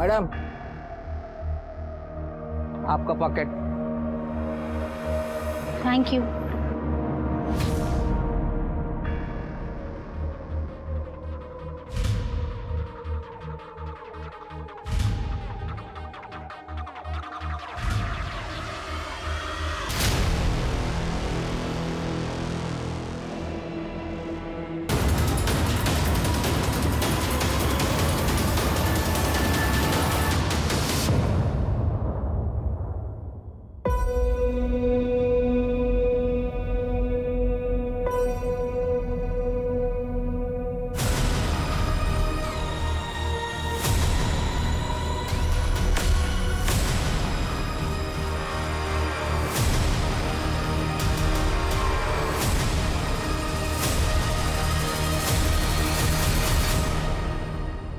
Madam, आपका pocket. Thank you.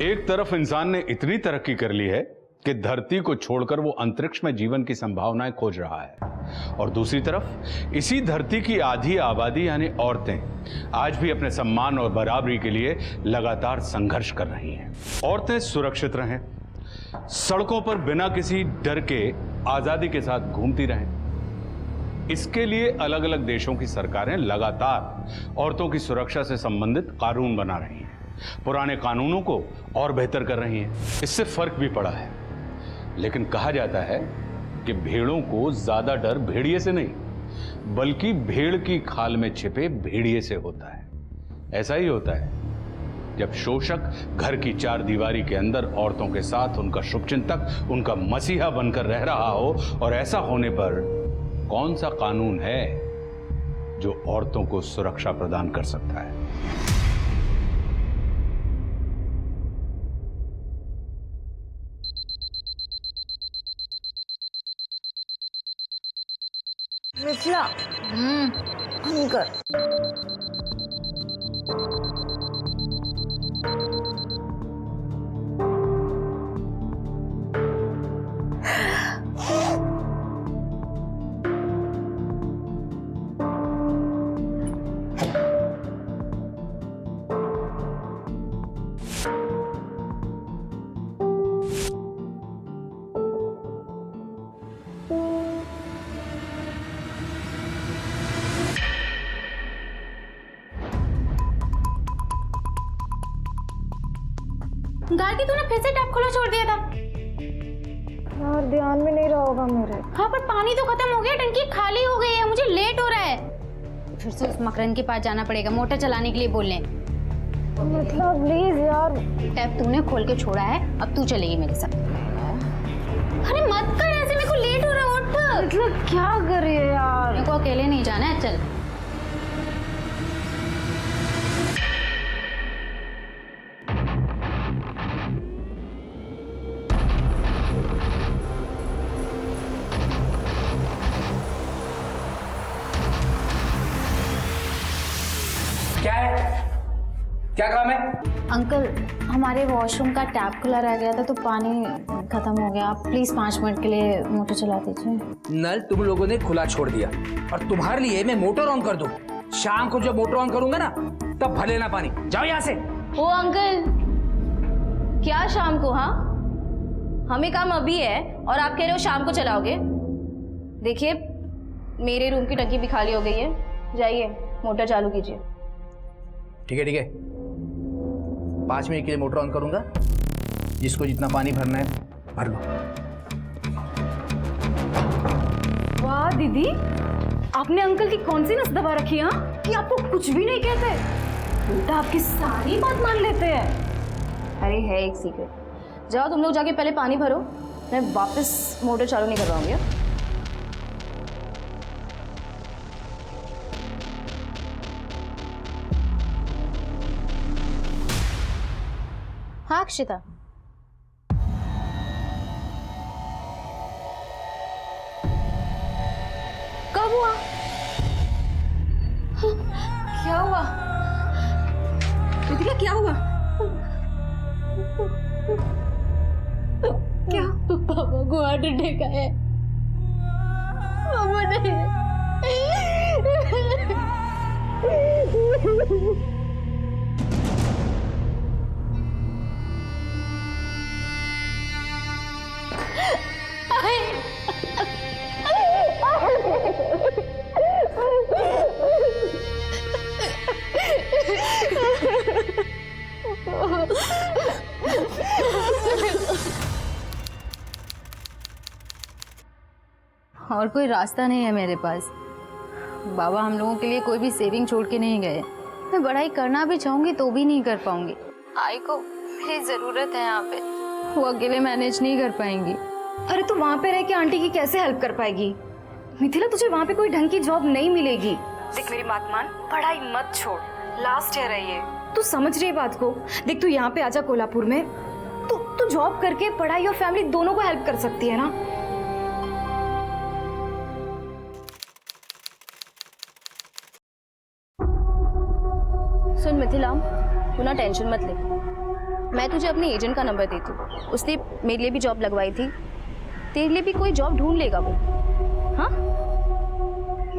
एक तरफ इंसान ने इतनी तरक्की कर ली है कि धरती को छोड़कर वो अंतरिक्ष में जीवन की संभावनाएं खोज रहा है, और दूसरी तरफ इसी धरती की आधी आबादी यानी औरतें आज भी अपने सम्मान और बराबरी के लिए लगातार संघर्ष कर रही हैं। औरतें सुरक्षित रहें, सड़कों पर बिना किसी डर के आजादी के साथ घूमती रहें। इसके लिए अलग अलग देशों की सरकारें लगातार औरतों की सुरक्षा से संबंधित कानून बना रही हैं, पुराने कानूनों को और बेहतर कर रही हैं। इससे फर्क भी पड़ा है, लेकिन कहा जाता है कि भेड़ों को ज्यादा डर भेड़िए से नहीं बल्कि भेड़ की खाल में छिपे भेड़िए से होता है। ऐसा ही होता है जब शोषक घर की चार दीवारी के अंदर औरतों के साथ उनका शुभचिंतक, उनका मसीहा बनकर रह रहा हो, और ऐसा होने पर कौन सा कानून है जो औरतों को सुरक्षा प्रदान कर सकता है? मिथिला, अंकर। गाड़ी तूने फिर से टैप खुला छोड़ दिया था। यार ध्यान में नहीं रहा होगा मेरे। हाँ, पर पानी तो खत्म हो गया, टंकी खाली हो गई है, मुझे लेट हो रहा है। फिर से उस मकरंद के पास जाना पड़ेगा मोटर चलाने के लिए बोलने। मतलब प्लीज यार। टैप तूने खोल के छोड़ा है, अब तू चलेगी मेरे साथ। अरे मत कर ऐसे, मेरे को लेट हो रहा है, उठ। मतलब क्या कर रही है यार? मेरे को अकेले नहीं जाना है, चल। क्या है? क्या काम है? अंकल, हमारे वॉशरूम का टैप खुला रह गया था तो पानी खत्म हो गया। आप प्लीज 5 मिनट के लिए मोटर चला दीजिए। नल तुम लोगों ने खुला छोड़ दिया और तुम्हारे लिए मैं मोटर ऑन कर दूं। शाम को जब मोटर ऑन करूंगा ना तब भर लेना पानी। जाओ यहाँ से। ओ अंकल, क्या शाम को? हाँ, हमें काम अभी है और आप कह रहे हो शाम को चलाओगे? देखिए, मेरे रूम की टंकी भी खाली हो गई है, जाइए मोटर चालू कीजिए। ठीक है 5 मिनट के लिए मोटर ऑन करूंगा, जिसको जितना पानी भरना है भर लो। वाह दीदी, आपने अंकल की कौन सी नस दबा रखी है कि आपको कुछ भी नहीं कहते, उल्टा आपकी सारी बात मान लेते हैं। अरे है एक सीक्रेट। जाओ तुम लोग जाके पहले पानी भरो, मैं वापस मोटर चालू नहीं करवाऊंगी। हाँ अक्षिता, कब हुआ? क्या हुआ दीदी? क्या हुआ? क्या? पापा को हार्ट अटैक आया। पापा नहीं। और कोई रास्ता नहीं है मेरे पास। बाबा हम लोगों के लिए कोई भी सेविंग छोड़ के नहीं गए। मैं पढ़ाई करना भी चाहूँगी तो भी नहीं कर पाऊँगी। आई को मेरी ज़रूरत है यहाँ पे, वो अकेले मैनेज नहीं कर पाएंगी। अरे तू वहाँ पे रह के आंटी की कैसे हेल्प कर पाएगी? मिथिला, तुझे वहाँ पे कोई ढंग की जॉब नहीं मिलेगी। देख मेरी बात मान, पढ़ाई मत छोड़, लास्ट ईयर है ये। तू समझ रही है बात को? देख तू यहाँ पे आजा कोल्हापुर में, तू जॉब करके पढ़ाई और फैमिली दोनों को हेल्प कर सकती है ना। सुन मिथिला, तू ना टेंशन मत ले, मैं तुझे अपने एजेंट का नंबर देती हूँ, उसने मेरे लिए भी जॉब लगवाई थी, तेरे लिए भी कोई जॉब ढूंढ लेगा वो। हाँ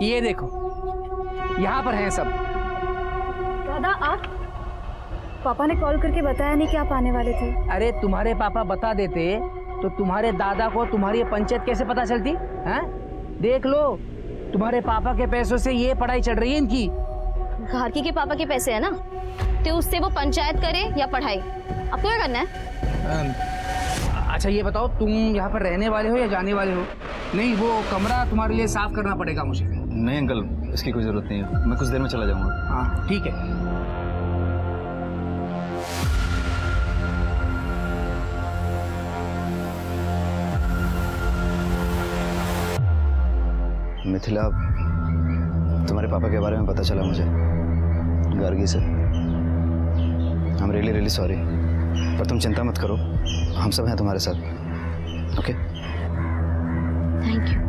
ये देखो यहाँ पर हैं सब। दादा आप? पापा ने कॉल करके बताया नहीं कि आप आने वाले थे। अरे तुम्हारे पापा बता देते तो तुम्हारे दादा को तुम्हारी ये पंचायत कैसे पता चलती? हैं? देख लो, तुम्हारे पापा के पैसों से ये पढ़ाई चल रही है इनकी। घारकी के पापा के पैसे है ना, तो उससे वो पंचायत करे या पढ़ाई, आपको क्या करना है? अच्छा ये बताओ, तुम यहाँ पर रहने वाले हो या जाने वाले हो? नहीं, वो कमरा तुम्हारे लिए साफ करना पड़ेगा मुझे। नहीं अंकल, इसकी कोई ज़रूरत नहीं है, मैं कुछ देर में चला जाऊँगा। हाँ ठीक है। मिथिला, तुम्हारे पापा के बारे में पता चला मुझे गार्गी से। आई एम रियली सॉरी, पर तुम चिंता मत करो, हम सब हैं तुम्हारे साथ। ओके? Thank you.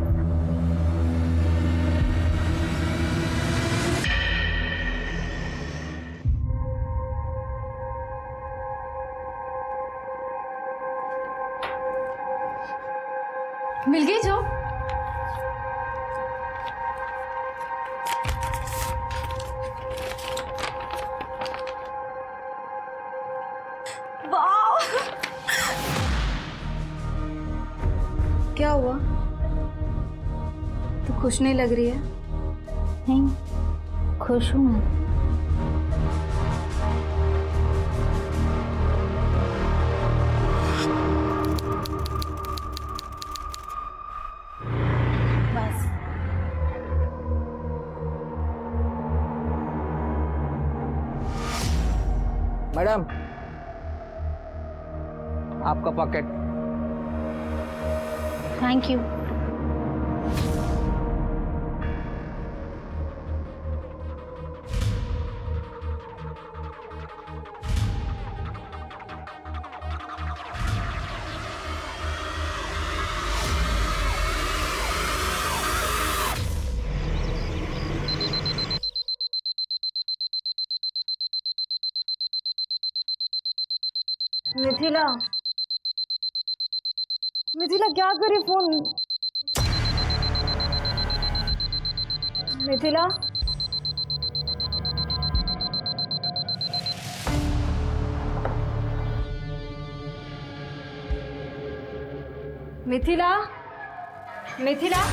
मिल गई जॉब? क्या हुआ? तू खुश नहीं लग रही है? नहीं, खुश हूँ मैं। बस मैडम, आपका pocket. Thank you. Mithila, Mithila क्या करे फोन? मिथिला, मिथिला, मिथिला,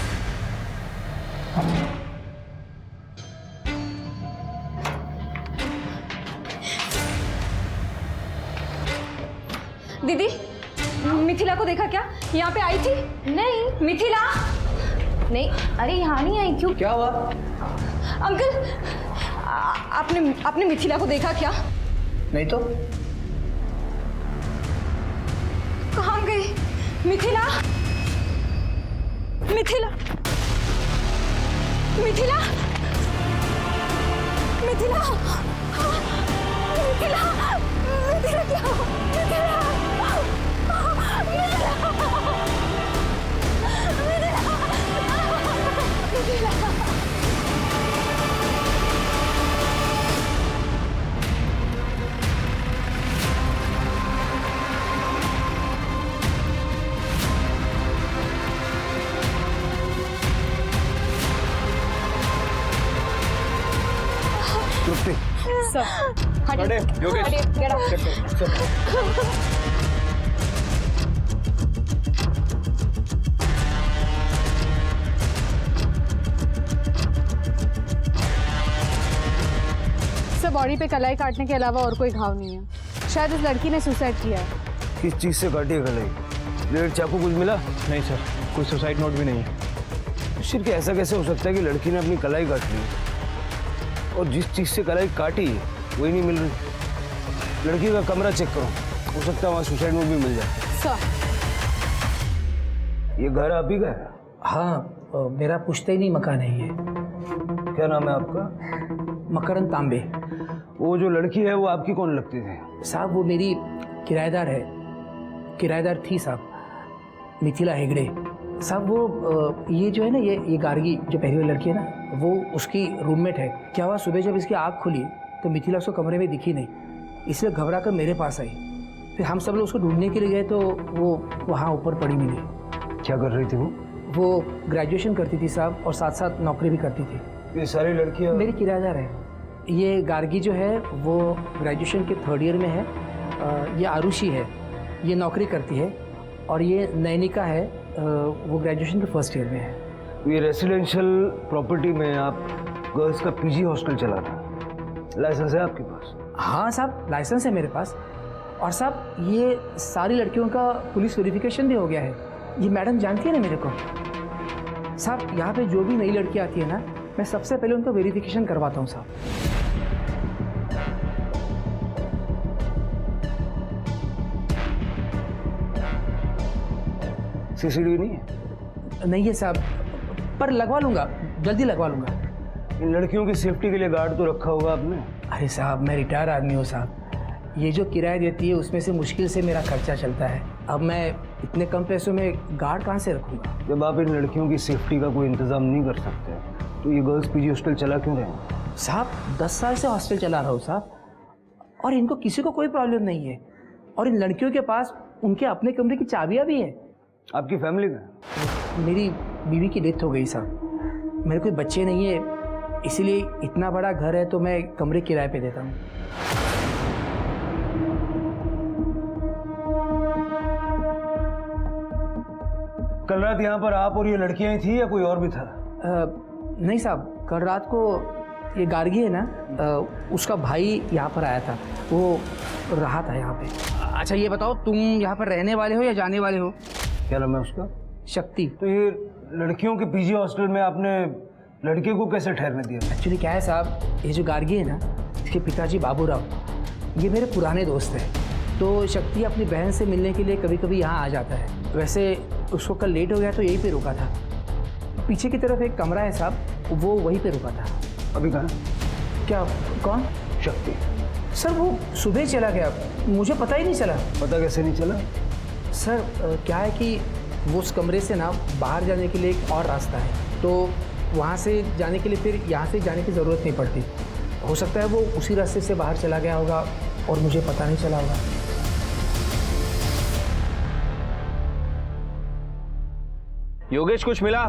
दीदी मिथिला को देखा क्या? यहाँ पे आई थी? नहीं मिथिला नहीं, अरे यहाँ नहीं आई। क्यों? क्या हुआ? अंकल, आपने मिथिला को देखा क्या? नहीं तो। कहाँ गई मिथिला? मिथिला, मिथिला, मिथिला, मिथिला, मिथिला क्या? मिथिला, बॉडी पे कलाई काटने के अलावा और कोई घाव नहीं है। शायद इस लड़की ने सुसाइड किया है। किस चीज़ से काटी है कलाई? ब्लेड, चाकू कुछ मिला? नहीं सर, कोई सुसाइड नोट भी नहीं है। शिर के ऐसा कैसे हो सकता है कि लड़की ने अपनी कलाई काट ली और जिस चीज से कलाई काटी वही नहीं मिल रही। लड़की का कमरा चेक करो, हो सकता है वहाँ सुसाइड नोट भी मिल जाए। सर ये घर आप ही का है? हाँ, मेरा पुश्तैनी मकान है ये। क्या नाम है आपका? मकरंद तांबे। वो जो लड़की है वो आपकी कौन लगती थी? साहब वो मेरी किराएदार है, किराएदार थी साहब, मिथिला हेगड़े। साहब वो ये जो है ना, ये गार्गी जो पहली वाली लड़की है ना, वो उसकी रूममेट है। क्या हुआ, सुबह जब इसकी आँख खुली तो मिथिला उसको कमरे में दिखी नहीं, इसलिए घबरा कर मेरे पास आई। फिर हम सब लोग उसको ढूंढने के लिए गए तो वो वहाँ ऊपर पड़ी मिली। क्या कर रही थी वो ग्रेजुएशन करती थी साहब, और साथ साथ नौकरी भी करती थी। ये सारी लड़कियाँ मेरी किराएदार है। ये गार्गी जो है वो ग्रेजुएशन के 3rd ईयर में है। ये आरुषि है, ये नौकरी करती है। और ये नैनिका है, वो ग्रेजुएशन के 1st ईयर में है। ये रेसिडेंशियल प्रॉपर्टी में आप गर्ल्स का पीजी हॉस्टल चलाते हैं, लाइसेंस है आपके पास? हाँ साहब, लाइसेंस है मेरे पास। और साहब ये सारी लड़कियों का पुलिस वेरिफिकेशन भी हो गया है। ये मैडम जानती है ना मेरे को। साहब यहाँ पे जो भी नई लड़की आती है ना, मैं सबसे पहले उनका वेरिफिकेशन करवाता हूँ साहब। सीसीटीवी नहीं है? नहीं है साहब, पर लगवा लूँगा, जल्दी लगवा लूँगा। इन लड़कियों की सेफ्टी के लिए गार्ड तो रखा होगा आपने? अरे साहब मैं रिटायर आदमी हूँ साहब, ये जो किराया देती है उसमें से मुश्किल से मेरा खर्चा चलता है। अब मैं इतने कम पैसों में गार्ड कहाँ से रखूँगा? जब आप इन लड़कियों की सेफ्टी का कोई इंतजाम नहीं कर सकते तो ये गर्ल्स पीजी हॉस्टल चला क्यों रहे हैं? साहब 10 साल से हॉस्टल चला रहा हूँ साहब, और इनको किसी को कोई प्रॉब्लम नहीं है। और इन लड़कियों के पास उनके अपने कमरे की चाबियाँ भी है। आपकी फैमिली का? मेरी बीवी की डेथ हो गई साहब, मेरे कोई बच्चे नहीं है, इसीलिए इतना बड़ा घर है तो मैं कमरे किराए पे देता हूँ। कल रात यहाँ पर आप और ये लड़कियाँ ही थी या कोई और भी था? नहीं साहब, कल रात को ये गार्गी है ना, उसका भाई यहाँ पर आया था, वो रहा था यहाँ पे। अच्छा ये बताओ, तुम यहाँ पर रहने वाले हो या जाने वाले हो? क्या नाम है उसका? शक्ति। तो ये लड़कियों के पीजी हॉस्टल में आपने लड़के को कैसे ठहरने दिया? एक्चुअली क्या है साहब, ये जो गार्गी है ना, इसके पिताजी बाबूराव, ये मेरे पुराने दोस्त हैं। तो शक्ति अपनी बहन से मिलने के लिए कभी कभी यहाँ आ जाता है। वैसे उसको कल लेट हो गया तो यहीं पे रुका था। पीछे की तरफ एक कमरा है साहब, वो वहीं पे रुका था। अभी कहाँ? क्या? कौन? शक्ति। सर वो सुबह चला गया, मुझे पता ही नहीं चला। पता कैसे नहीं चला? सर क्या है कि वो उस कमरे से ना बाहर जाने के लिए एक और रास्ता है, तो वहाँ से जाने के लिए फिर यहाँ से जाने की ज़रूरत नहीं पड़ती। हो सकता है वो उसी रास्ते से बाहर चला गया होगा और मुझे पता नहीं चला होगा। योगेश कुछ मिला?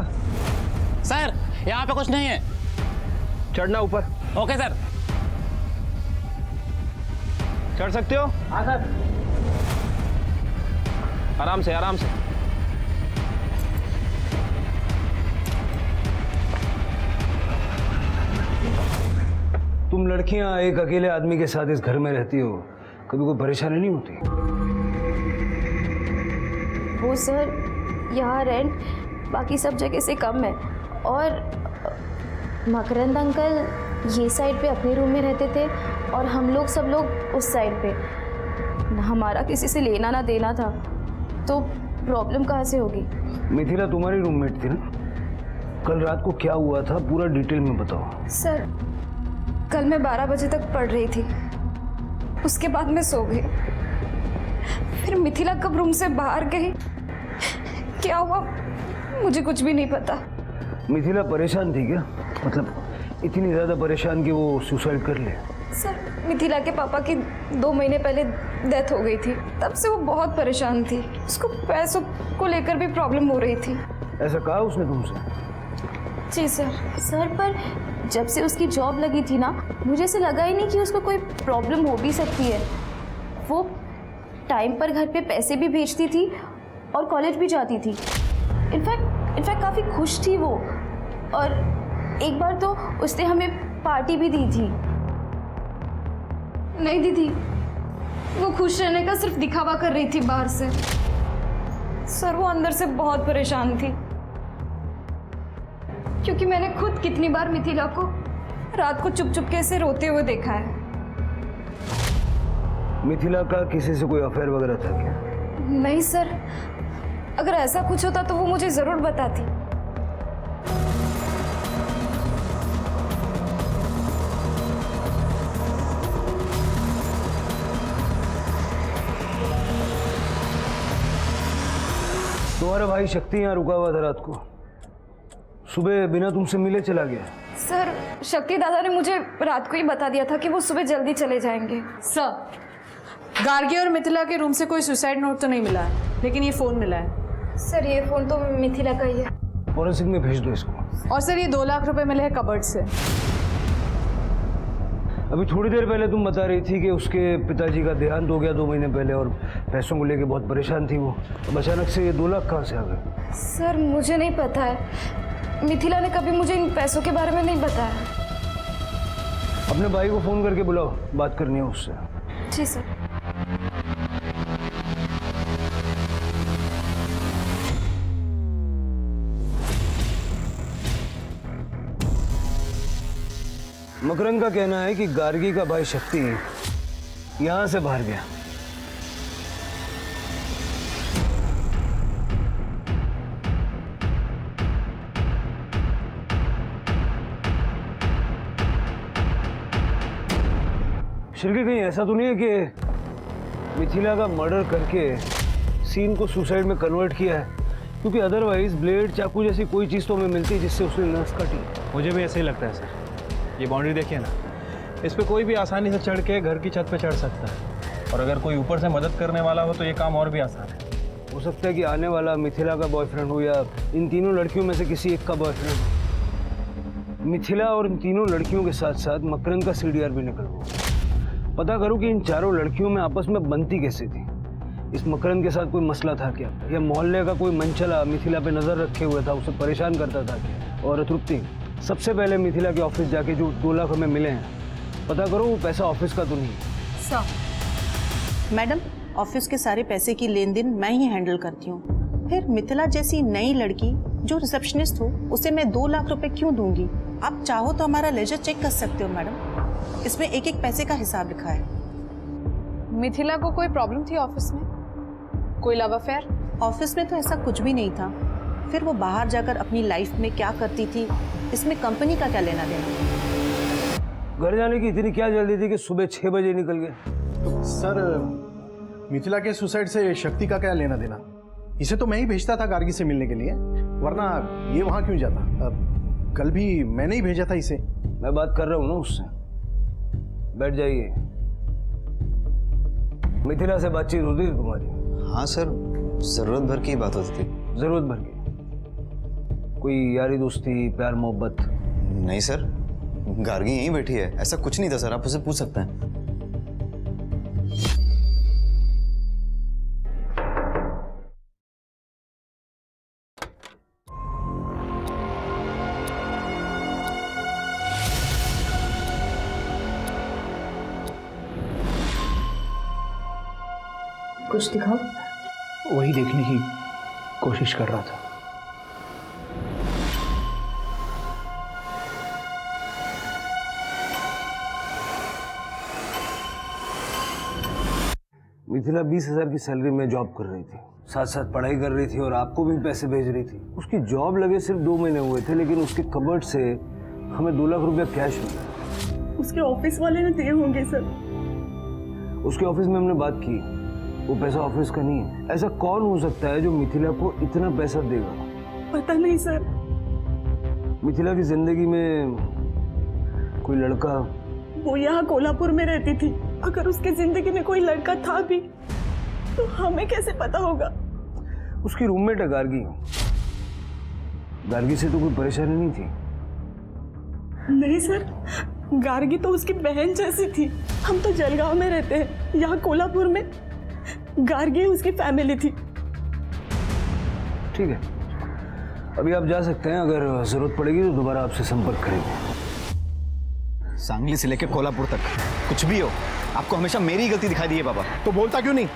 सर यहाँ पे कुछ नहीं है। चढ़ना ऊपर। Okay sir. चढ़ सकते हो? हाँ सर। आराम से आराम से। तुम लड़कियां एक अकेले आदमी के साथ इस घर में रहती हो, कभी कोई परेशानी नहीं होती? वो सर यहाँ रेंट बाकी सब जगह से कम है, और मकरंद अंकल ये साइड पे अपने रूम में रहते थे और हम लोग सब लोग उस साइड पे। हमारा किसी से लेना ना देना था, तो प्रॉब्लम कहाँ से होगी? मिथिला तुम्हारी रूममेट थी ना? कल रात को क्या हुआ था पूरा डिटेल में बताओ। सर कल मैं 12 बजे तक पढ़ रही थी, उसके बाद मैं सो गई। फिर मिथिला कब रूम से बाहर गई, क्या हुआ मुझे कुछ भी नहीं पता। मिथिला परेशान थी क्या? मतलब इतनी ज़्यादा परेशान कि वो सुसाइड कर ले? सर मिथिला के पापा की 2 महीने पहले डेथ हो गई थी, तब से वो बहुत परेशान थी। उसको पैसों को लेकर भी प्रॉब्लम हो रही थी। ऐसा कहा उसने तुमसे? जी सर। सर पर जब से उसकी जॉब लगी थी ना, मुझे ऐसे लगा ही नहीं कि उसको कोई प्रॉब्लम हो भी सकती है। वो टाइम पर घर पे पैसे भी भेजती थी और कॉलेज भी जाती थी। इनफैक्ट काफ़ी खुश थी वो, और एक बार तो उसने हमें पार्टी भी दी थी। नहीं दीदी, वो खुश रहने का सिर्फ दिखावा कर रही थी बाहर से। सर वो अंदर से बहुत परेशान थी। क्योंकि मैंने खुद कितनी बार मिथिला को रात को चुप चुप के से रोते हुए देखा है। मिथिला का किसी से कोई अफेयर वगैरह था क्या? नहीं सर, अगर ऐसा कुछ होता तो वो मुझे जरूर बताती। तुम्हारा भाई शक्ति यहाँ रुका हुआ था रात को, सुबह बिना तुमसे मिले चला गया। सर, शक्ति दादा ने मुझे रात को ही बता दिया था कि वो सुबह जल्दी चले जाएंगे। सर, गार्गी और मिथिला के रूम से कोई सुसाइड नोट तो नहीं मिला है, लेकिन ये फ़ोन मिला है। सर, ये फ़ोन तो मिथिला का ही है। फॉरेंसिक में भेज दो इसको। और सर, ये 2 लाख रुपए मिले हैं कबर्ड से। अभी थोड़ी देर पहले तुम बता रही थी कि उसके पिताजी का देहांत हो गया 2 महीने पहले और पैसों को लेके बहुत परेशान थी वो। अब अचानक से ये 2 लाख कहाँ से आ गए? सर, मुझे नहीं पता है, मिथिला ने कभी मुझे इन पैसों के बारे में नहीं बताया। अपने भाई को फ़ोन करके बुलाओ, बात करनी है उससे। जी सर। मकरंद का कहना है कि गार्गी का भाई शक्ति यहां से बाहर गया। शिरके, कहीं ऐसा तो नहीं है कि मिथिला का मर्डर करके सीन को सुसाइड में कन्वर्ट किया है? क्योंकि अदरवाइज ब्लेड, चाकू जैसी कोई चीज़ तो हमें मिलती है जिससे उसने नस काटी। मुझे भी ऐसे ही लगता है सर। ये बाउंड्री देखिए ना, इस पे कोई भी आसानी से चढ़ के घर की छत पे चढ़ सकता है, और अगर कोई ऊपर से मदद करने वाला हो तो ये काम और भी आसान है। हो सकता है कि आने वाला मिथिला का बॉयफ्रेंड हो या इन तीनों लड़कियों में से किसी एक का बॉयफ्रेंड हो। मिथिला और इन तीनों लड़कियों के साथ साथ मकरंद का सीडीआर भी निकल गया। पता करो कि इन चारों लड़कियों में आपस में बनती कैसे थी। इस मकरंद के साथ कोई मसला था क्या, या मोहल्ले का कोई मनचला मिथिला पे नजर रखे हुए था, उसे परेशान करता था क्या? और तृप्ति, सबसे पहले मिथिला के ऑफिस जाके जो 2 लाख हमें मिले हैं, पता करो वो पैसा ऑफिस का तो नहीं है। सर, मैडम, ऑफिस के सारे पैसे की लेन देन मैं ही हैंडल करती हूँ। फिर मिथिला जैसी नई लड़की जो रिसेप्शनिस्ट हो, उसे मैं 2 लाख रुपए क्यों दूंगी? आप चाहो तो हमारा लेजर चेक कर सकते हो मैडम, इसमें एक एक पैसे का हिसाब लिखा है। मिथिला को कोई प्रॉब्लम थी ऑफिस में? कोई लव अफेयर? ऑफिस में तो ऐसा कुछ भी नहीं था। फिर वो बाहर जाकर अपनी लाइफ में क्या करती थी, इसमें कंपनी का क्या लेना देना? घर जाने की इतनी क्या जल्दी थी कि सुबह 6 बजे निकल गए? सर, मिथिला के सुसाइड से शक्ति का क्या लेना देना? इसे तो मैं ही भेजता था गार्गी से मिलने के लिए, वरना ये वहाँ क्यों जाता? कल भी मैंने ही भेजा था इसे। मैं बात कर रहा हूँ ना उससे। बैठ जाइए। मिथिला से बातचीत होती थी तुम्हारी? हाँ सर, ज़रूरत भर की बात होती थी। जरूरत भर की? कोई यारी दोस्ती, प्यार मोहब्बत? नहीं सर, गार्गी यहीं बैठी है, ऐसा कुछ नहीं था सर, आप उसे पूछ सकते हैं। कुछ दिखाओ। वही देखने की कोशिश कर रहा था। मिथिला 20,000 की सैलरी में जॉब कर रही थी, साथ साथ पढ़ाई कर रही थी और आपको भी पैसे भेज रही थी। उसकी जॉब लगे सिर्फ 2 महीने हुए थे, लेकिन उसके कबर्ड से हमें 2 लाख रुपया कैश मिला। उसके ऑफिस वाले ने दिए होंगे सर। उसके ऑफिस में हमने बात की, वो पैसा ऑफिस का नहीं है। ऐसा कौन हो सकता है जो मिथिला को इतना पैसा देगा? पता नहीं सर। मिथिला की जिंदगी में कोई लड़का? वो यहाँ कोल्हापुर में रहती थी, अगर उसके जिंदगी में कोई लड़का था भी तो हमें कैसे पता होगा? उसकी रूममेट है गार्गी। गार्गी से तो कोई परेशानी नहीं थी? नहीं सर, गार्गी तो उसकी बहन जैसी थी। हम तो जलगांव में रहते हैं, यहाँ कोल्हापुर में गार्गी उसकी फैमिली थी। ठीक है, अभी आप जा सकते हैं। अगर जरूरत पड़ेगी तो दोबारा आपसे संपर्क करेंगे। सांगली से लेकर कोल्हापुर तक कुछ भी हो, आपको हमेशा मेरी गलती दिखाई दी है पापा। तो बोलता क्यों नहीं?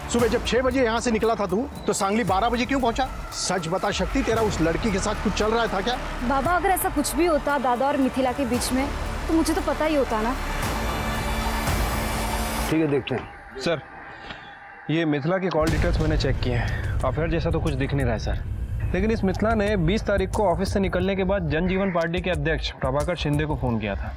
सुबह जब 6 बजे यहाँ से निकला था तू तो सांगली 12 बजे क्यों पहुंचा? सच बता शक्ति, तेरा उस लड़की के साथ कुछ चल रहा था क्या? बाबा अगर ऐसा कुछ भी होता दादा और मिथिला के बीच में तो मुझे तो पता ही होता ना। ठीक है, देखते हैं। सर, ये मिथिला के कॉल डिटेल्स मैंने चेक किए हैं। अफेयर जैसा तो कुछ दिख नहीं रहा है सर, लेकिन इस मिथिला ने 20 तारीख को ऑफिस से निकलने के बाद जनजीवन पार्टी के अध्यक्ष प्रभाकर शिंदे को फ़ोन किया था।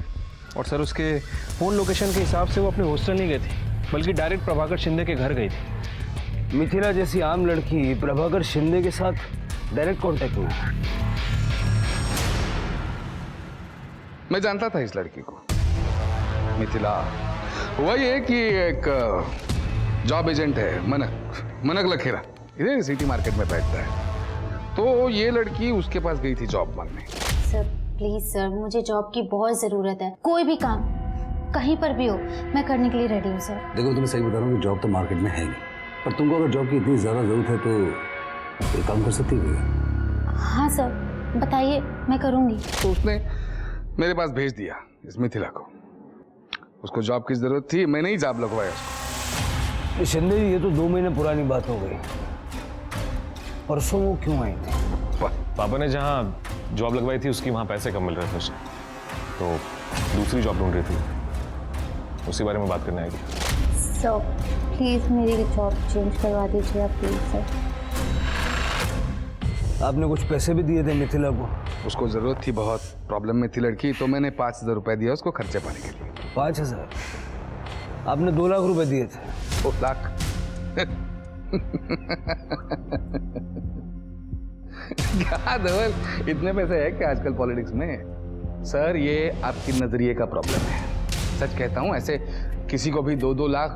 और सर, उसके फ़ोन लोकेशन के हिसाब से वो अपने हॉस्टल नहीं गई थी, बल्कि डायरेक्ट प्रभाकर शिंदे के घर गई थी। मिथिला जैसी आम लड़की प्रभाकर शिंदे के साथ डायरेक्ट कांटेक्ट में है। मैं जानता था इस लड़की को, मिथिला। वही है कि एक जॉब एजेंट है, मनक लखेरा, इधर सिटी मार्केट में बैठता है। तो ये लड़की उसके पास गई थी जॉब मांगने। सर प्लीज सर, मुझे जॉब की बहुत ज़रूरत है। कोई भी काम कहीं पर भी हो मैं करने के लिए रेडी हूँ सर। देखो, तुम्हें सही बता रहा हूँ कि जॉब तो मार्केट में है नहीं, पर तुमको अगर जॉब की इतनी ज़्यादा ज़रूरत है तो ये काम कर सकती है। हाँ सर, बताइए, मैं करूँगी। तो उसने मेरे पास भेज दिया इस मिथिला को। उसको जॉब की ज़रूरत थी, मैंने ही जॉब लगवाया उसको। शिंदे जी, ये तो 2 महीने पुरानी बात हो गई। परसों वो क्यों आई थी? पापा ने जहाँ जॉब लगवाई थी उसकी वहाँ पैसे कम मिल रहे थे उसे, तो दूसरी जॉब ढूंढ रही थी, उसी बारे में बात करने आई थी। सर प्लीज़ मेरी जॉब चेंज करवा दीजिए आप प्लीज़ सर। आपने कुछ पैसे भी दिए थे मिथिला को? उसको ज़रूरत थी, बहुत प्रॉब्लम में थी लड़की, तो मैंने 5,000 रुपये दिया उसको खर्चे पाने के लिए। 5,000? आपने 2 लाख रुपए दिए थे। 2 लाख? क्या धवल, इतने पैसे है क्या आजकल पॉलिटिक्स में? सर, ये आपकी नजरिए का प्रॉब्लम है। सच कहता हूँ, ऐसे किसी को भी 2-2 लाख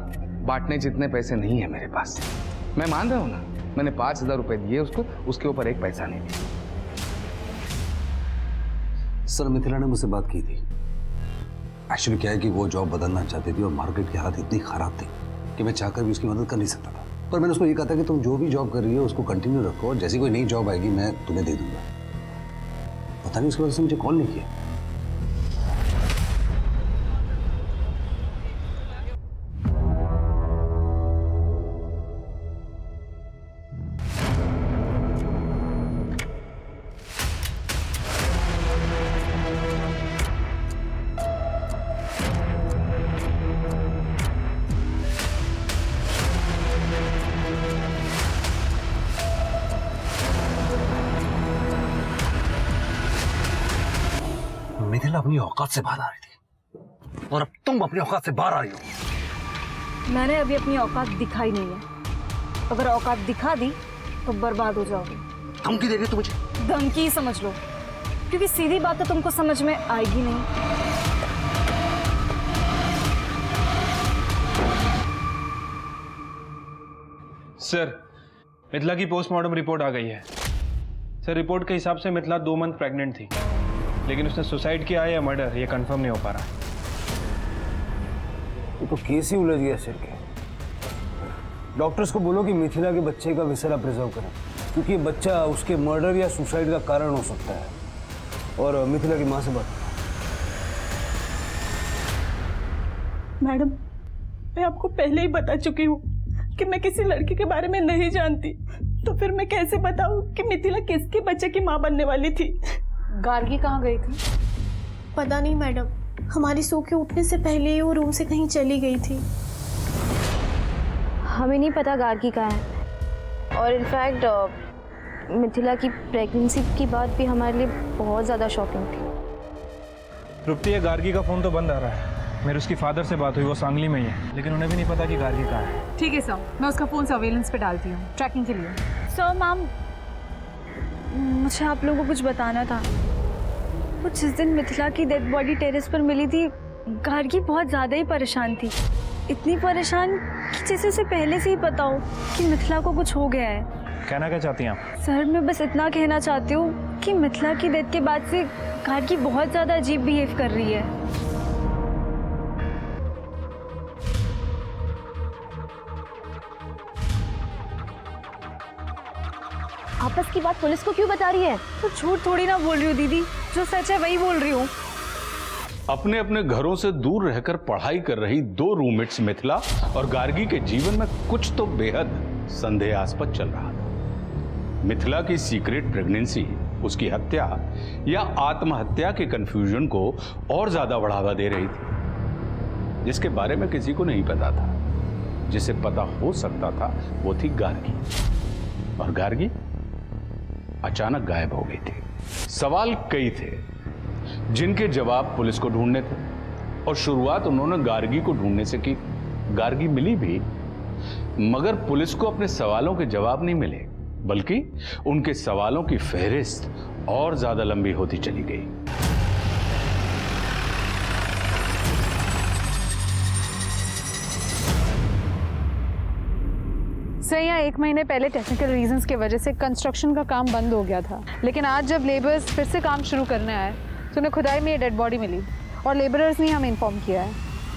बांटने जितने पैसे नहीं है मेरे पास। मैं मान रहा हूँ ना, मैंने 5,000 रुपए दिए उसको, उसके ऊपर एक पैसा नहीं दिया। सर, मिथिला ने मुझसे बात की थी। एक्चुअली क्या है कि वो जॉब बदलना चाहती थी और मार्केट की हालत इतनी खराब थी कि मैं चाहकर भी उसकी मदद कर नहीं सकता था। पर मैंने उसको ये कहा था कि तुम जो भी जॉब कर रही हो उसको कंटिन्यू रखो, और जैसी कोई नई जॉब आएगी मैं तुम्हें दे दूंगा। पता नहीं उसकी वजह से मुझे कॉल नहीं किया। मिथिला अपनी औकात से बाहर आ रही थी और अब तुम अपनी औकात से बाहर आ रही हो। मैंने अभी अपनी औकात दिखाई नहीं है। अगर औकात दिखा दी तो बर्बाद हो जाओगे। धमकी दे रही तू मुझे? धमकी ही समझ लो, क्योंकि सीधी बात तो तुमको समझ में आएगी नहीं। सर, मिथिला की पोस्टमार्टम रिपोर्ट आ गई है। सर, रिपोर्ट के हिसाब से मिथिला 2 मंथ प्रेग्नेंट थी, लेकिन उसने सुसाइड किया है या मर्डर ये कंफर्म नहीं हो पा रहा। ये तो केस ही उलझ गया सर के। डॉक्टर्स को बोलो कि मिथिला के बच्चे का विसरा प्रिजर्व करें, क्योंकि ये बच्चा उसके मर्डर या सुसाइड का कारण हो सकता है। और मिथिला की माँ से बात। मैडम, मैं आपको पहले ही बता चुकी हूँ कि मैं किसी लड़की के बारे में नहीं जानती, तो फिर मैं कैसे बताऊँ कि मिथिला किसके बच्चे की माँ बनने वाली थी? गार्गी कहाँ गई थी? पता नहीं मैडम, हमारी सो के उठने से पहले ही वो रूम से कहीं चली गई थी। हमें नहीं पता गार्गी कहाँ है, और इनफैक्ट मिथिला की प्रेगनेंसी की बात भी हमारे लिए बहुत ज़्यादा शॉकिंग थी। तृप्ति, ये गार्गी का फ़ोन तो बंद आ रहा है। मेरे उसकी फादर से बात हुई, वो सांगली में ही है, लेकिन उन्हें भी नहीं पता कि गार्गी कहाँ है। ठीक है सर, मैं उसका फ़ोन सर्वेलेंस पे डालती हूँ ट्रैकिंग के लिए। सर मैम, मुझे आप लोगों को कुछ बताना था। वो जिस दिन मिथिला की डेड बॉडी टेरेस पर मिली थी, गार्गी बहुत ज़्यादा ही परेशान थी। इतनी परेशान कि जैसे उसे पहले से ही पता हो कि मिथिला को कुछ हो गया है। कहना क्या चाहती हैं आप? सर, मैं बस इतना कहना चाहती हूँ कि मिथिला की डेथ के बाद से गार्गी बहुत ज़्यादा अजीब बिहेव कर रही है। आपस की बात पुलिस को क्यों बता रही है? तो झूठ थोड़ी ना बोल रही हूँ दीदी, जो सच है वही बोल रही हूँ। अपने अपने घरों से दूर रहकर पढ़ाई कर रही दो रूममेट्स मिथिला और गार्गी के जीवन में कुछ तो बेहद संदेहास्पद चल रहा था। मिथिला की सीक्रेट प्रेगनेंसी उसकी हत्या या आत्महत्या के कंफ्यूजन को और ज्यादा बढ़ावा दे रही थी, जिसके बारे में किसी को नहीं पता था। जिसे पता हो सकता था वो थी गार्गी, और गार्गी अचानक गायब हो गई थी। सवाल कई थे जिनके जवाब पुलिस को ढूंढने थे, और शुरुआत उन्होंने गार्गी को ढूंढने से की। गार्गी मिली भी, मगर पुलिस को अपने सवालों के जवाब नहीं मिले, बल्कि उनके सवालों की फहरिस्त और ज्यादा लंबी होती चली गई। सर, यहाँ 1 महीने पहले टेक्निकल रीजंस की वजह से कंस्ट्रक्शन का काम बंद हो गया था, लेकिन आज जब लेबर्स फिर से काम शुरू करने आए तो उन्हें खुदाई में ये डेड बॉडी मिली और लेबरर्स ने हमें इन्फॉर्म किया है।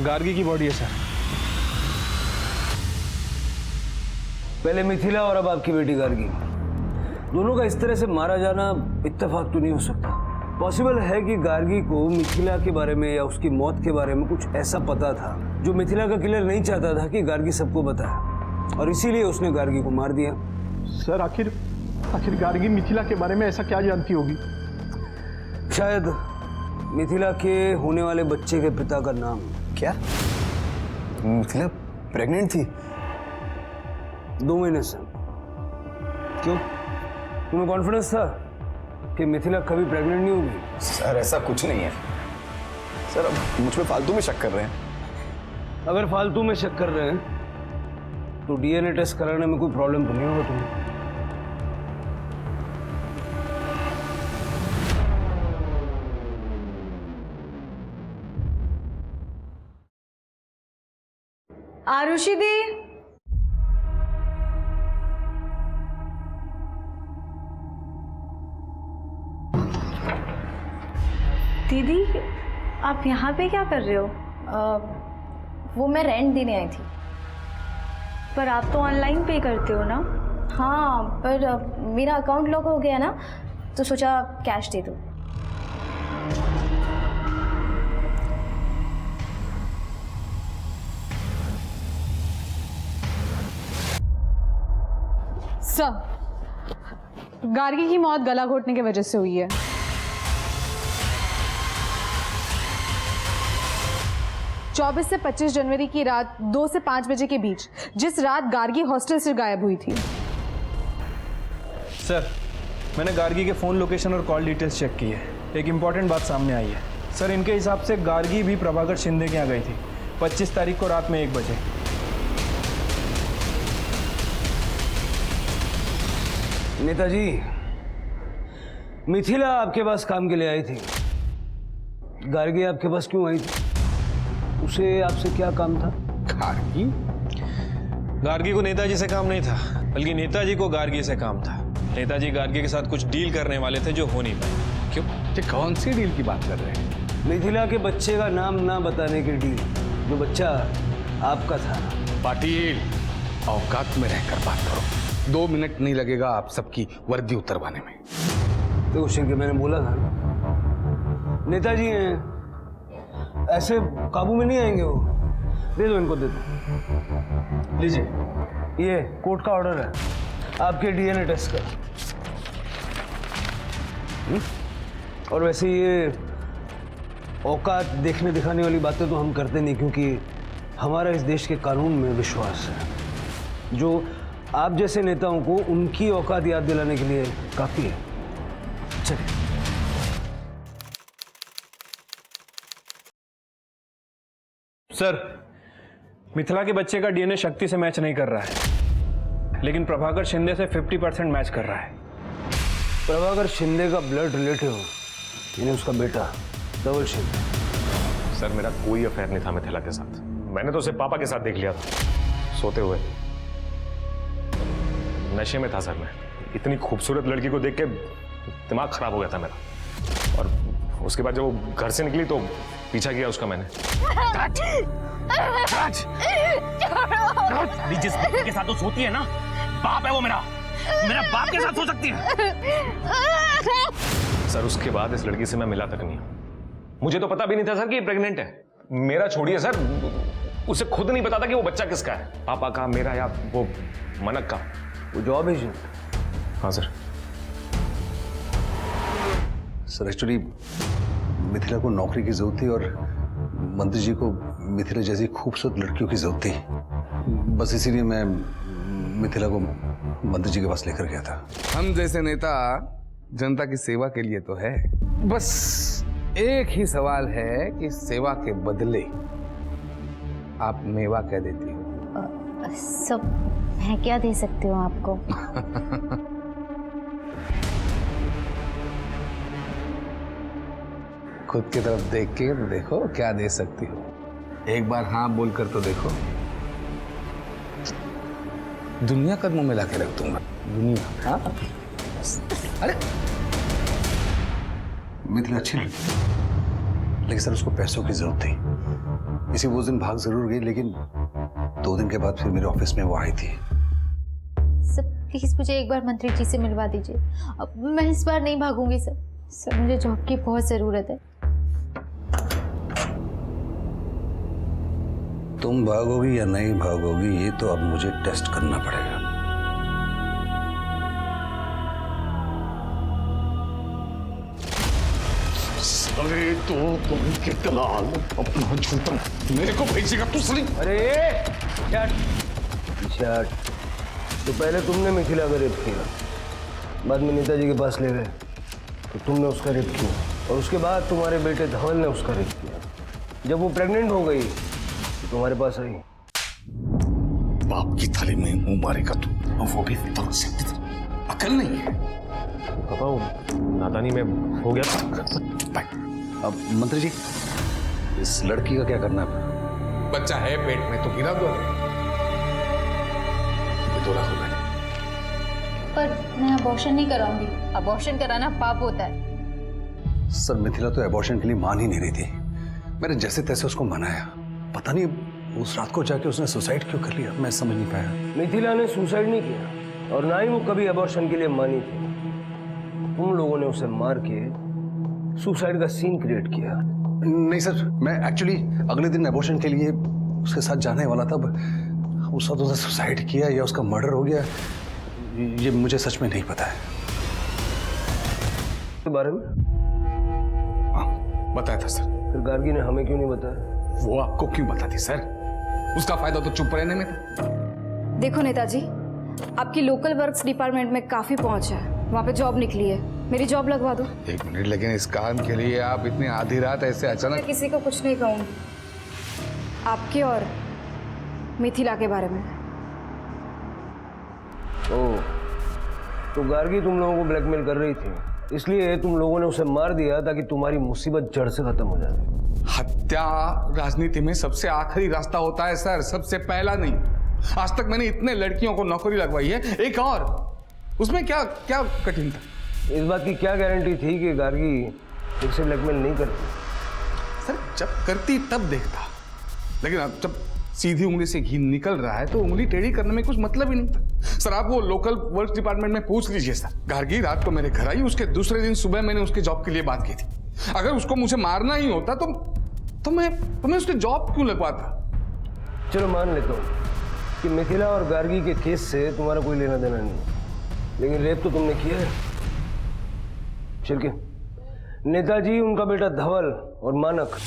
गार्गी की बॉडी है सर। पहले मिथिला और अब आपकी बेटी गार्गी, दोनों का इस तरह से मारा जाना इत्तेफाक तो नहीं हो सकता। पॉसिबल है कि गार्गी को मिथिला के बारे में या उसकी मौत के बारे में कुछ ऐसा पता था जो मिथिला का किलर नहीं चाहता था कि गार्गी सबको बताए, और इसीलिए उसने गार्गी को मार दिया। सर, आखिर गार्गी मिथिला के बारे में ऐसा क्या जानती होगी? शायद मिथिला के होने वाले बच्चे के पिता का नाम। क्या मिथिला प्रेग्नेंट थी? 2 महीने से। क्यों, तुम्हें कॉन्फिडेंस था कि मिथिला कभी प्रेग्नेंट नहीं होगी? सर, ऐसा कुछ नहीं है सर, अब मुझ में फालतू में शक कर रहे हैं। अगर फालतू में शक कर रहे हैं तो डीएनए टेस्ट कराने में कोई प्रॉब्लम तो नहीं होगा तुम्हें? आरुषि दी, दीदी आप यहाँ पे क्या कर रहे हो? वो मैं रेंट देने आई थी। पर आप तो ऑनलाइन पे करते हो ना? हाँ, पर मेरा अकाउंट लॉक हो गया ना, तो सोचा कैश दे दूँ। सर, गार्गी की मौत गला घोटने की वजह से हुई है। चौबीस से 25 जनवरी की रात 2 से 5 बजे के बीच, जिस रात गार्गी हॉस्टल से गायब हुई थी। सर, मैंने गार्गी के फ़ोन लोकेशन और कॉल डिटेल्स चेक की है। एक इम्पॉर्टेंट बात सामने आई है सर। इनके हिसाब से गार्गी भी प्रभाकर शिंदे के यहाँ गई थी 25 तारीख को रात में 1 बजे। नेताजी, मिथिला आपके पास काम के लिए आई थी, गार्गी आपके पास क्यों आई थी? उसे आपसे क्या काम था? गार्गी को नेताजी से काम नहीं था, बल्कि नेताजी को गार्गी से काम था। नेताजी गार्गी के साथ कुछ डील करने वाले थे जो हो नहीं पाई। क्यों? ये कौन सी डील की बात कर रहे हैं? मिथिला के बच्चे का नाम ना बताने की डील, जो बच्चा आपका था। पाटिल, औकात में रहकर बात करो। 2 मिनट नहीं लगेगा आप सबकी वर्दी उतरवाने में। तो उस के मैंने बोला था ना, नेताजी हैं, ऐसे काबू में नहीं आएंगे वो। दे दो इनको, दे दो। लीजिए, ये कोर्ट का ऑर्डर है आपके डीएनए टेस्ट का। और वैसे ये औकात देखने दिखाने वाली बातें तो हम करते नहीं, क्योंकि हमारा इस देश के कानून में विश्वास है, जो आप जैसे नेताओं को उनकी औकात याद दिलाने के लिए काफी है। चलिए। सर, मिथिला के बच्चे का डीएनए शक्ति से मैच नहीं कर रहा है, लेकिन प्रभाकर शिंदे से 50% मैच कर रहा है। प्रभाकर शिंदे का ब्लड रिलेटिव, यानी उसका बेटा धवल शिंदे। सर, मेरा कोई अफेयर नहीं था मिथिला के साथ। मैंने तो उसे पापा के साथ देख लिया था, सोते हुए। नशे में था सर मैं। इतनी खूबसूरत लड़की को देख के दिमाग खराब हो गया था मेरा। और उसके बाद जब वो घर से निकली तो पीछा किया उसका मैंने। जिस व्यक्ति के साथ तो सोती है ना, बाप है वो मेरा बाप के साथ सो सकती है। सर, उसके बाद इस लड़की से मैं मिला तक नहीं। मुझे तो पता भी नहीं था सर कि ये प्रेग्नेंट है। मेरा छोड़िए सर, उसे खुद नहीं पता था कि वो बच्चा किसका है, पापा का, मेरा या वो मनक का। वो जॉब है। हाँ सर। सर एक्चुअली मिथिला को नौकरी की जरूरत थी और मंत्री जी को मिथिला जैसी खूबसूरत लड़कियों की जरूरत थी। बस इसीलिए मैं मिथिला को मंत्री जी के पास लेकर गया था। हम जैसे नेता जनता की सेवा के लिए तो है, बस एक ही सवाल है कि सेवा के बदले आप मेवा क्या देती हो? सब मैं क्या दे सकती हूँ आपको? खुद की तरफ देख के देखो क्या दे सकती हो। एक बार हाँ बोलकर तो देखो, दुनिया कदमों में लाके रख दूंगा। दुनिया। हाँ अरे मिथिला अच्छी लड़की, लेकिन सर उसको पैसों की जरूरत थी। इसी वो दिन भाग जरूर गई, लेकिन 2 दिन के बाद फिर मेरे ऑफिस में वो आई थी। सर प्लीज मुझे एक बार मंत्री जी से मिलवा दीजिए। अब मैं इस बार नहीं भागूंगी सर। सर मुझे जॉब की बहुत जरूरत है। तुम भागोगी या नहीं भागोगी ये तो अब मुझे टेस्ट करना पड़ेगा। अरे तो तुम के दलाल अपना झूठा मेरे को भेजेगा तू सली। अरे शट, तो पहले तुमने मिथिला का रेप किया, बाद में नेताजी के पास ले गए तो तुमने उसका रेप किया, और उसके बाद तुम्हारे बेटे धवल ने उसका रेप किया। जब वो प्रेग्नेंट हो गई तो तुम्हारे पास आई। बाप की थाली में मुंह मारेगा तू, और वो भी तक से अकल नहीं है। पापा वो नादानी में हो गया था। अब मंत्री जी इस लड़की का क्या करना है? बच्चा है पेट में तो गिरा दो। 2 लाख रुपए। पर मैं अबॉर्शन नहीं कराऊंगी। अबॉर्शन कराना पाप होता है। सर मिथिला तो अबॉर्शन के लिए मान ही नहीं रही थी। मैंने जैसे तैसे उसको मनाया, पता नहीं उस रात को जाके उसने सुसाइड क्यों कर लिया, मैं समझ नहीं पाया। मिथिला ने सुसाइड नहीं किया और ना ही वो कभी अबॉर्शन के लिए मानी थी। तुम लोगों ने उसे मार के सुसाइड का सीन क्रिएट किया। नहीं सर, मैं एक्चुअली अगले दिन अबॉर्शन के लिए उसके साथ जाने वाला था। उस वक्त उसने सुसाइड किया या उसका मर्डर हो गया ये मुझे सच में नहीं पता है। के बारे में बताया था सर। फिर गार्गी ने हमें क्यों नहीं बताया? वो आपको क्यों बताती सर? उसका फायदा तो चुप रहने में था। देखो नेताजी, आपकी लोकल वर्क्स डिपार्टमेंट में काफी पहुंच है, वहाँ पे जॉब निकली है, मेरी जॉब लगवा दो। 1 मिनट, लेकिन इस काम के लिए आप इतनी आधी रात ऐसे अचानक? मैं किसी को कुछ नहीं कहूँगी, आपके और मिथिला के बारे में। ओह, तो गार्गी तुम लोगों को ब्लैकमेल कर रही थी, इसलिए तुम लोगों ने उसे मार दिया ताकि तुम्हारी मुसीबत जड़ से खत्म हो जाए। हत्या राजनीति में सबसे आखिरी रास्ता होता है सर, सबसे पहला नहीं। आज तक मैंने इतने लड़कियों को नौकरी लगवाई है, एक और, उसमें क्या क्या कठिन था? इस बात की क्या गारंटी थी कि गार्गी फिर से ब्लैकमेल नहीं करती? सर जब करती तब देखता, लेकिन अब जब सीधी उंगली से घी निकल रहा है तो उंगली टेढ़ी करने में कुछ मतलब ही नहीं था। सर आप वो लोकल वर्क डिपार्टमेंट में पूछ लीजिए सर। गार्गी रात को मेरे घर आई, उसके दूसरे दिन सुबह मैंने उसके जॉब के लिए बात की थी। अगर उसको मुझे मारना ही होता तो मैं उसकी जॉब क्यों लगवाता? चलो मान लेता हूँ कि मिथिला और गार्गी के केस से तुम्हारा कोई लेना देना नहीं, लेकिन रेप तो तुमने किया है। शिल्के, नेताजी, उनका बेटा धवल और मानक,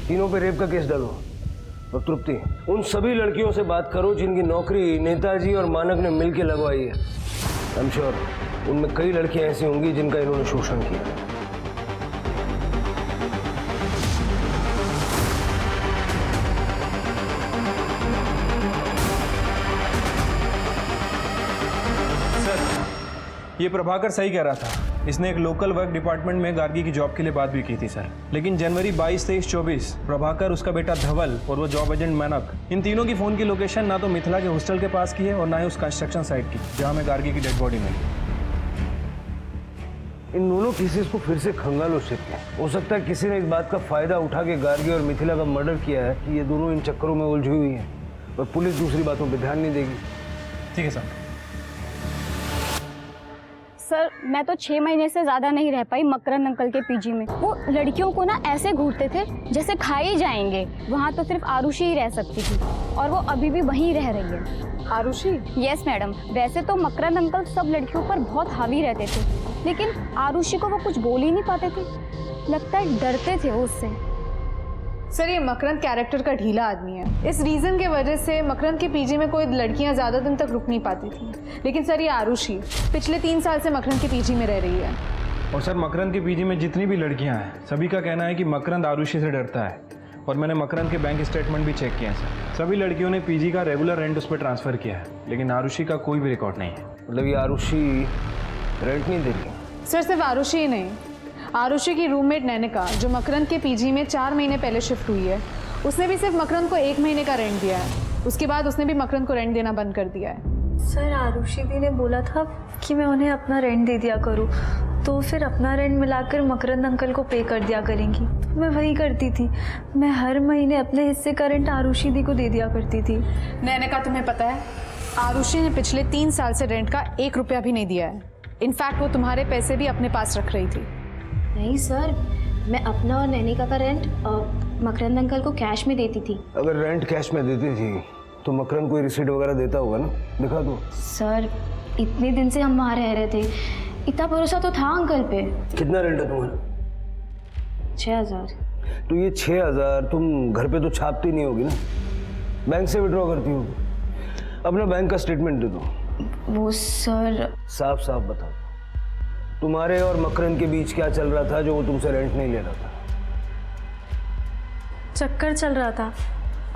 तीनों पे रेप का केस डालो। और तृप्ति, उन सभी लड़कियों से बात करो जिनकी नौकरी नेताजी और मानक ने मिलकर लगवाई है। आई एम श्योर उनमें कई लड़कियां ऐसी होंगी जिनका इन्होंने शोषण किया। ये प्रभाकर सही कह रहा था। इसने एक लोकल वर्क डिपार्टमेंट में गार्गी की जॉब के लिए बात भी की थी सर। लेकिन जनवरी 22, 23, 24 प्रभाकर, उसका बेटा धवल और वो जॉब एजेंट मानक, इन तीनों की फ़ोन की लोकेशन ना तो मिथिला के हॉस्टल के पास की है और ना ही उस कंस्ट्रक्शन साइट की जहाँ में गार्गी की डेड बॉडी मिली। इन दोनों केसेस को फिर से खंगालो शिल्के। हो सकता है किसी ने इस बात का फायदा उठा के गार्गी और मिथिला का मर्डर किया है कि ये दोनों इन चक्करों में उलझी हुई हैं और पुलिस दूसरी बातों पर ध्यान नहीं देगी। ठीक है सर। सर मैं तो 6 महीने से ज़्यादा नहीं रह पाई मकरंद अंकल के पीजी में। वो लड़कियों को ना ऐसे घूरते थे जैसे खा ही जाएंगे। वहाँ तो सिर्फ आरुषि ही रह सकती थी और वो अभी भी वहीं रह रही है। आरुषि? Yes madam. वैसे तो मकरंद अंकल सब लड़कियों पर बहुत हावी रहते थे, लेकिन आरुषि को वो कुछ बोल ही नहीं पाते थे। लगता है डरते थे वो उससे। सर ये मकरंद कैरेक्टर का ढीला आदमी है। इस रीज़न के वजह से मकरंद के पीजी में कोई लड़कियां ज़्यादा दिन तक रुक नहीं पाती थी। लेकिन सर ये आरुषि पिछले 3 साल से मकरंद के पीजी में रह रही है। और सर मकरंद के पीजी में जितनी भी लड़कियां हैं सभी का कहना है कि मकरंद आरुषि से डरता है। और मैंने मकरंद के बैंक स्टेटमेंट भी चेक किया है सर। सभी लड़कियों ने पीजी का रेगुलर रेंट उस पर ट्रांसफ़र किया है, लेकिन आरुषि का कोई भी रिकॉर्ड नहीं है। मतलब ये आरुषि रेंट नहीं दे रही? सर सिर्फ आरुषि ही नहीं, आरुषि की रूममेट नैनिका जो मकरंद के पीजी में 4 महीने पहले शिफ्ट हुई है, उसने भी सिर्फ मकरंद को 1 महीने का रेंट दिया है। उसके बाद उसने भी मकरंद को रेंट देना बंद कर दिया है। सर आरुषि दी ने बोला था कि मैं उन्हें अपना रेंट दे दिया करूँ, तो फिर अपना रेंट मिलाकर मकरंद अंकल को पे कर दिया करेंगी। तो मैं वही करती थी, मैं हर महीने अपने हिस्से का रेंट आरुषि दी को दे दिया करती थी। नैनिका तुम्हें पता है आरुषि ने पिछले 3 साल से रेंट का 1 रुपया भी नहीं दिया है। इनफैक्ट वो तुम्हारे पैसे भी अपने पास रख रही थी। नहीं सर, मैं अपना और नैनिका का रेंट मकरंद अंकल को कैश में देती थी। अगर रेंट कैश में देती थी तो मकरंद कोई रिसीट वगैरह देता होगा ना, दिखा दो। सर इतने दिन से हम वहाँ रह रहे थे, इतना भरोसा तो था अंकल पे। कितना रेंट है तुम्हारा? 6000। तो ये 6000 तुम घर पे तो छापती नहीं होगी ना, बैंक से विड्रॉ करती होगी। अपना बैंक का स्टेटमेंट दे दो। वो सर साफ साफ बताओ, तुम्हारे और मकरंद के बीच क्या चल रहा था जो वो तुमसे रेंट नहीं ले रहा था? चक्कर चल रहा था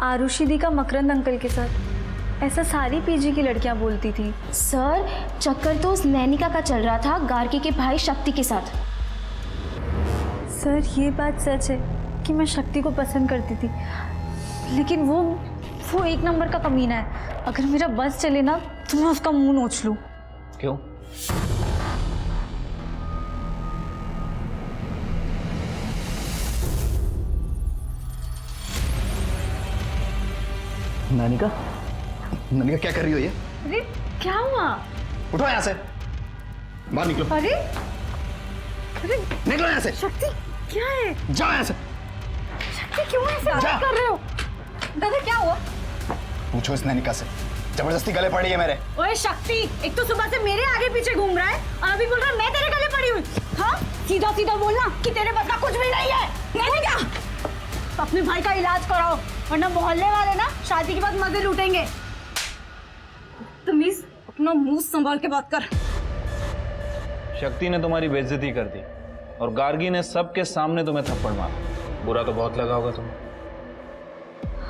आरुषि दी का मकरंद अंकल के साथ। ऐसा सारी पीजी की लड़कियां बोलती थी। सर चक्कर तो उस नैनिका का चल रहा था गार्गी के भाई शक्ति के साथ। सर ये बात सच है कि मैं शक्ति को पसंद करती थी, लेकिन वो 1 नंबर का कमीना है। अगर मेरा बस चले ना तो मैं उसका मुंह नोच लूं। क्यों? नानिका, नानिका क्या कर रही हो ये? अरे क्या हुआ? उठो यहाँ से, बाहर निकलो। अरे निकलो यहाँ से। शक्ति क्या है? जाओ यहाँ से। शक्ति क्यों ऐसे हरकत कर रहे हो? दादा क्या हुआ? पूछो इस नानिका से, जबरदस्ती गले पड़ी है मेरे। ओए शक्ति, एक तो सुबह से मेरे आगे पीछे घूम रहा है और अभी बोल रहा है मैं तेरे गले पड़ी हुई। हाँ सीधा सीधा बोलना कि तेरे बस का कुछ भी नहीं है। नहीं क्या? अपने भाई का इलाज कराओ, वरना मोहल्ले वाले ना शादी के बाद मजे लूटेंगे। तमीज अपना मुंह संभाल के बात कर। शक्ति ने तुम्हारी बेइज्जती कर दी और गार्गी ने सबके सामने तुम्हें थप्पड़ मारा। बुरा तो बहुत लगा होगा तुम्हें।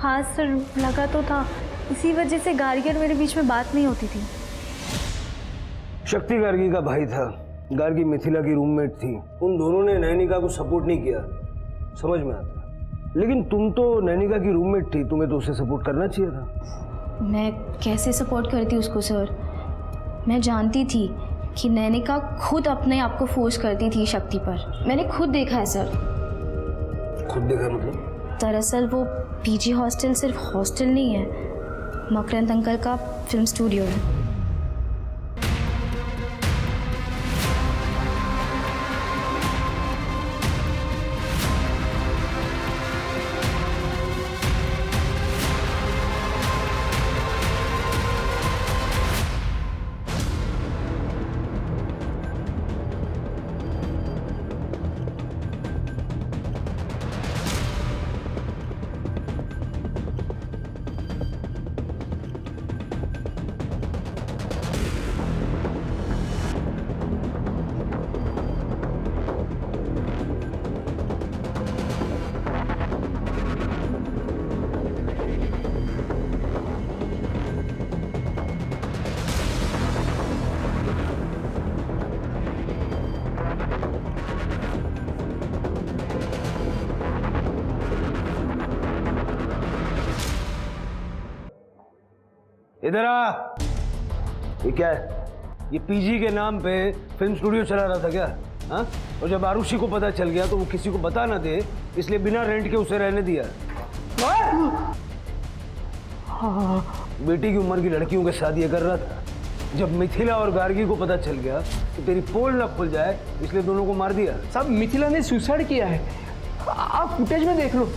हाँ सर लगा तो था, इसी वजह से गार्गी और मेरे बीच में बात नहीं होती थी। शक्ति गार्गी का भाई था, गार्गी मिथिला की रूममेट थी। उन दोनों ने नैनिका को सपोर्ट नहीं किया, समझ में आता। लेकिन तुम तो नैनिका की रूममेट थी, तुम्हें तो उसे सपोर्ट करना चाहिए था। मैं कैसे सपोर्ट करती उसको सर? मैं जानती थी कि नैनिका खुद अपने आप को फोर्स करती थी शक्ति पर। मैंने खुद देखा है सर। खुद देखा मतलब? दरअसल वो पीजी हॉस्टल सिर्फ हॉस्टल नहीं है, मकरंद अंकल का फिल्म स्टूडियो है। इधर आ। ये क्या है? ये पीजी के नाम पे फिल्म स्टूडियो चला रहा था क्या? हाँ? और जब आरुषि को पता चल गया तो वो किसी को बता ना दे, इसलिए बिना रेंट के उसे रहने दिया। हाँ, बेटी की उम्र की लड़कियों के साथ ये कर रहा था। जब मिथिला और गार्गी को पता चल गया कि तेरी पोल ना खुल जाए, इसलिए दोनों को मार दिया। साहब मिथिला ने सुसाइड किया है, आप फुटेज में देख लो।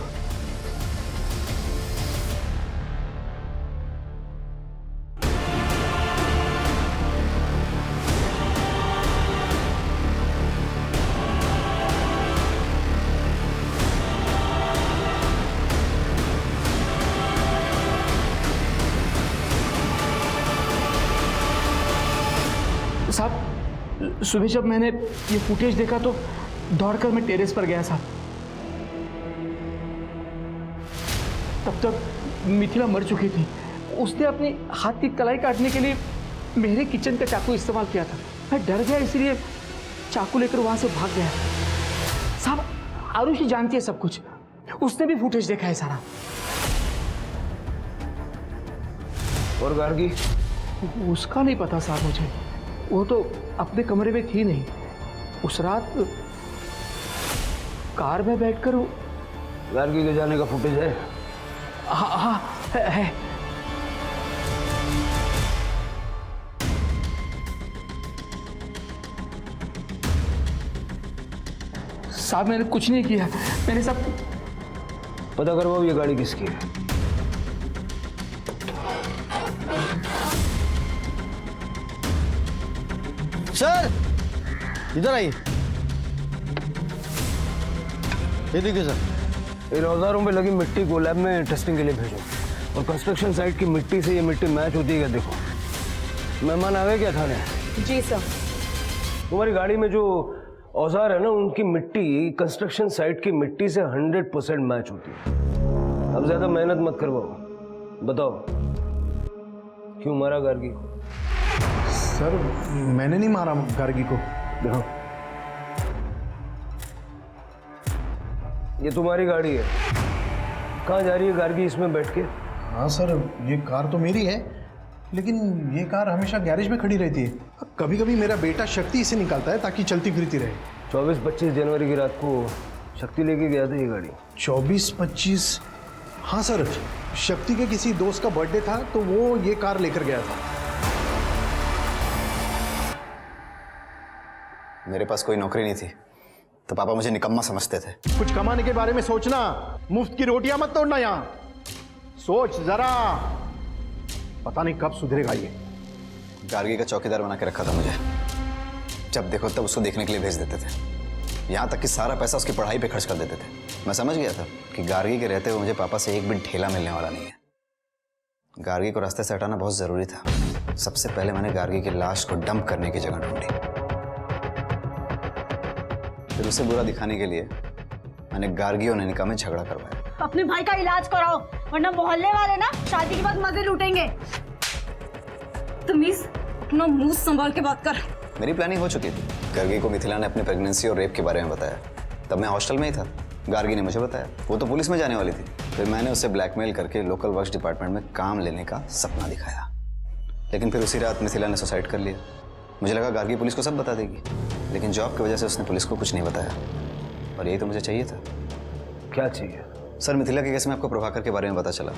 साहब सुबह जब मैंने ये फुटेज देखा तो दौड़कर मैं टेरेस पर गया साहब। तब तक मिथिला मर चुकी थी। उसने अपने हाथ की कलाई काटने के लिए मेरे किचन का चाकू इस्तेमाल किया था। मैं डर गया इसलिए चाकू लेकर वहां से भाग गया। साहब आरुषि जानती है सब कुछ, उसने भी फुटेज देखा है सारा। और गार्गी? उसका नहीं पता साहब मुझे, वो तो अपने कमरे में थी नहीं। उस रात कार में बैठकर वो गार्गी के जाने का फुटेज है? हाँ हाँ है। साहब मैंने कुछ नहीं किया, मैंने सब पता करवाओ ये गाड़ी किसकी है। सर इधर आइए। ये देखिए सर, इन औजारों में लगी मिट्टी को लैब में टेस्टिंग के लिए भेजो। और कंस्ट्रक्शन साइट की मिट्टी से ये मिट्टी मैच होती है, देखो। मेहमान आ गए क्या थाने? जी सर। तुम्हारी गाड़ी में जो औजार है ना, उनकी मिट्टी कंस्ट्रक्शन साइट की मिट्टी से 100% मैच होती है। अब ज्यादा मेहनत मत करवाओ, बताओ क्यों मारा गार्गी को? सर मैंने नहीं मारा गार्गी को। देखो ये तुम्हारी गाड़ी है, कहाँ जा रही है गार्गी इसमें बैठ के? हाँ सर ये कार तो मेरी है, लेकिन ये कार हमेशा गैरेज में खड़ी रहती है। कभी कभी मेरा बेटा शक्ति इसे निकालता है ताकि चलती फिरती रहे। 24-25 जनवरी की रात को शक्ति लेके गया था ये गाड़ी। 24-25? हाँ सर, शक्ति के किसी दोस्त का बर्थडे था तो वो ये कार लेकर गया था। मेरे पास कोई नौकरी नहीं थी तो पापा मुझे निकम्मा समझते थे। कुछ कमाने के बारे में सोचना, मुफ्त की रोटियां मत तोड़ना। यहाँ सोच जरा, पता नहीं कब सुधरेगा ये। गार्गी का चौकीदार बना के रखा था मुझे, जब देखो तब उसको देखने के लिए भेज देते थे। यहाँ तक कि सारा पैसा उसकी पढ़ाई पे खर्च कर देते थे। मैं समझ गया था कि गार्गी के रहते हुए मुझे पापा से एक भी ढेला मिलने वाला नहीं है। गार्गी को रास्ते से हटाना बहुत जरूरी था। सबसे पहले मैंने गार्गी की लाश को डंप करने की जगह ढूंढी, फिर उसे बुरा दिखाने के लिए मैंने गार्गी और नैनिका में झगड़ा करवाया। अपने भाई का इलाज कराओ, वरना मोहल्ले वाले ना शादी के बाद मजे लूटेंगे। तमीज अपना मुंह संभाल के बात कर। मेरी प्लानिंग हो चुकी थी। गार्गी को मिथिला ने अपनी प्रेगनेंसी और रेप के बारे में बताया। तब मैं हॉस्टल में ही था, गार्गी ने मुझे बताया। वो तो पुलिस में जाने वाली थी। फिर मैंने उसे ब्लैकमेल करके लोकल वर्क्स डिपार्टमेंट में काम लेने का सपना दिखाया। लेकिन फिर उसी रात मिथिला ने सुसाइड कर लिया। मुझे लगा गार्गी पुलिस को सब बता देगी, लेकिन जॉब की वजह से उसने पुलिस को कुछ नहीं बताया। और यही तो मुझे चाहिए था। क्या चाहिए? सर मिथिला के केस में आपको प्रभाकर के बारे में पता चला।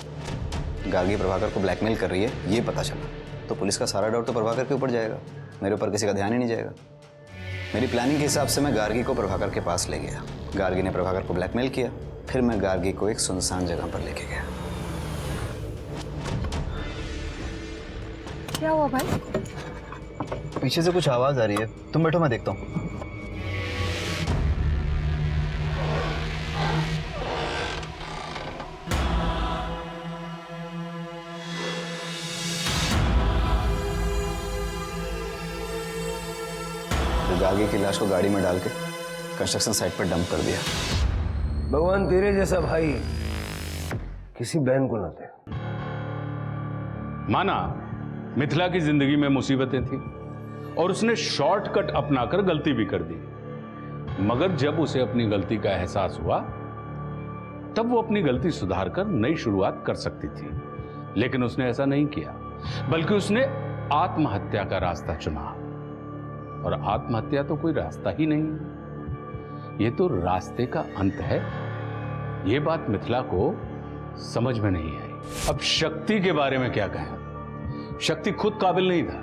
गार्गी प्रभाकर को ब्लैकमेल कर रही है ये पता चला, तो पुलिस का सारा डाउट तो प्रभाकर के ऊपर जाएगा, मेरे ऊपर किसी का ध्यान ही नहीं जाएगा। मेरी प्लानिंग के हिसाब से मैं गार्गी को प्रभाकर के पास ले गया। गार्गी ने प्रभाकर को ब्लैकमेल किया, फिर मैं गार्गी को एक सुनसान जगह पर लेके गया। क्या हुआ भाई? पीछे से कुछ आवाज आ रही है, तुम बैठो मैं देखता हूँ। गार्गी की लाश को गाड़ी में डाल के कंस्ट्रक्शन साइट पर डंप कर दिया। भगवान तेरे जैसा भाई किसी बहन को ना दे। माना मिथिला की जिंदगी में मुसीबतें थी और उसने शॉर्टकट अपनाकर गलती भी कर दी, मगर जब उसे अपनी गलती का एहसास हुआ तब वो अपनी गलती सुधारकर नई शुरुआत कर सकती थी। लेकिन उसने ऐसा नहीं किया, बल्कि उसने आत्महत्या का रास्ता चुना। और आत्महत्या तो कोई रास्ता ही नहीं है, ये तो रास्ते का अंत है। ये बात मिथिला को समझ में नहीं आई। अब शक्ति के बारे में क्या कहें? शक्ति खुद काबिल नहीं था,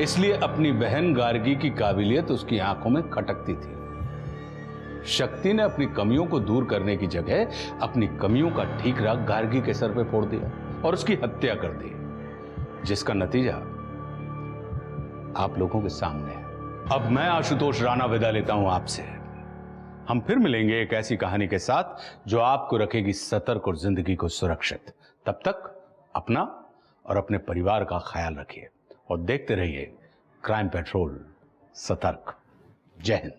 इसलिए अपनी बहन गार्गी की काबिलियत उसकी आंखों में खटकती थी। शक्ति ने अपनी कमियों को दूर करने की जगह अपनी कमियों का ठीकरा गार्गी के सर पे फोड़ दिया और उसकी हत्या कर दी, जिसका नतीजा आप लोगों के सामने है। अब मैं आशुतोष राणा विदा लेता हूं आपसे। हम फिर मिलेंगे एक ऐसी कहानी के साथ जो आपको रखेगी सतर्क और जिंदगी को सुरक्षित। तब तक अपना और अपने परिवार का ख्याल रखिए और देखते रहिए क्राइम पेट्रोल सतर्क। जय हिंद।